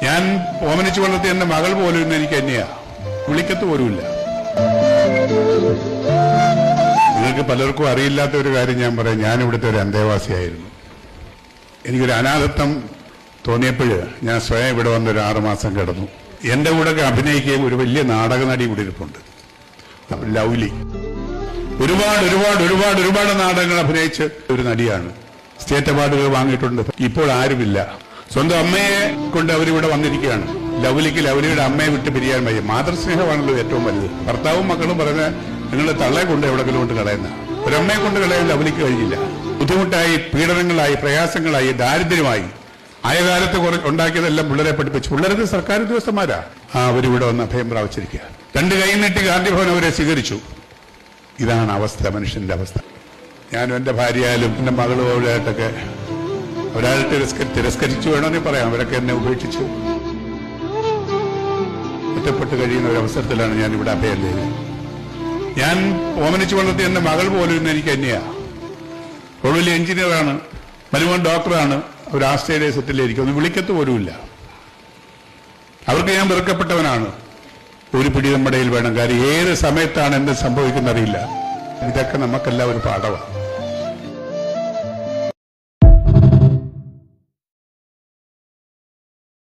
ഞാൻ ഓമനിച്ചു വളർത്തിയ എന്റെ മകൾ പോലും ഇന്ന് എനിക്ക് തന്നെയാ, വിളിക്കത്ത് പോലുമില്ല. നിങ്ങൾക്ക് പലർക്കും അറിയില്ലാത്ത ഒരു കാര്യം ഞാൻ പറയാം. ഞാൻ ഇവിടുത്തെ ഒരു അന്തേവാസിയായിരുന്നു. എനിക്കൊരു അനാഥത്വം തോന്നിയപ്പോൾ ഞാൻ സ്വയം ഇവിടെ വന്നൊരു 6 മാസം കിടന്നു. എന്റെ കൂടെ അഭിനയിക്കുകയും ഒരു വലിയ നാടക നടി കൂടി ഇരിപ്പുണ്ട്, ലൗലി. ഒരുപാട് ഒരുപാട് ഒരുപാട് ഒരുപാട് നാടകങ്ങൾ അഭിനയിച്ച ഒരു നടിയാണ്. സ്റ്റേറ്റ് അവാർഡുകൾ വാങ്ങിയിട്ടുണ്ട്. ഇപ്പോൾ ആരുമില്ല. സ്വന്തം അമ്മയെ കൊണ്ട് അവരിവിടെ വന്നിരിക്കുകയാണ്. ലൗലിയുടെ അമ്മയെ വിട്ട് പിരിയാൻ വയ്യ. മാതൃസ്നേഹമാണല്ലോ ഏറ്റവും വലുത്. ഭർത്താവും മക്കളും പറഞ്ഞ നിങ്ങളുടെ തള്ളയെ കൊണ്ട് എവിടെങ്കിലും കൊണ്ട് കളയുന്ന ഒരമ്മയെ കൊണ്ട് കളയാൻ ലൗലിക്ക് കഴിഞ്ഞില്ല. ബുദ്ധിമുട്ടായി, പീഡനങ്ങളായി, പ്രയാസങ്ങളായി, ദാരിദ്ര്യമായി ആയ കാലത്ത് ഉണ്ടാക്കിയതെല്ലാം പിള്ളേരെ പഠിപ്പിച്ചു. പിള്ളേർക്ക് സർക്കാർ ഉദ്യോഗസ്ഥന്മാരാ. അവരിവിടെ വന്ന് അഭയം പ്രാപിച്ചിരിക്കുക. 2 കൈ നീട്ടി ഗാന്ധിഭവൻ അവരെ സ്വീകരിച്ചു. ഇതാണ് അവസ്ഥ, മനുഷ്യന്റെ അവസ്ഥ. ഞാനും എന്റെ ഭാര്യയായാലും എന്റെ മകളും അവരായിട്ടൊക്കെ ഒരാളുടെ തിരസ്കരിച്ചു വേണമെങ്കിൽ പറയാം. അവരൊക്കെ എന്നെ ഉപേക്ഷിച്ചു ഒറ്റപ്പെട്ട് കഴിയുന്ന ഒരു അവസരത്തിലാണ് ഞാൻ ഇവിടെ അഭയം. ഞാൻ ഓമനിച്ചു വളർത്തിയ എന്റെ മകൾ പോലും ഇന്ന് എനിക്ക് തന്നെയാ. അവൾ വലിയ എഞ്ചിനീയറാണ്, മരുമോൻ ഡോക്ടറാണ്. അവർ ആസ്ട്രേലിയ സെറ്റിലായിരിക്കും. ഒന്ന് വിളിക്കത്ത് പോലുമില്ല. അവർക്ക് ഞാൻ വെറുക്കപ്പെട്ടവനാണ്. ഒരു പിടി നമ്മുടെ വേണം. കാര്യം ഏത് സമയത്താണ് എന്ത് സംഭവിക്കുന്നറിയില്ല. ഇതൊക്കെ നമുക്കെല്ലാം ഒരു പാഠമാണ്.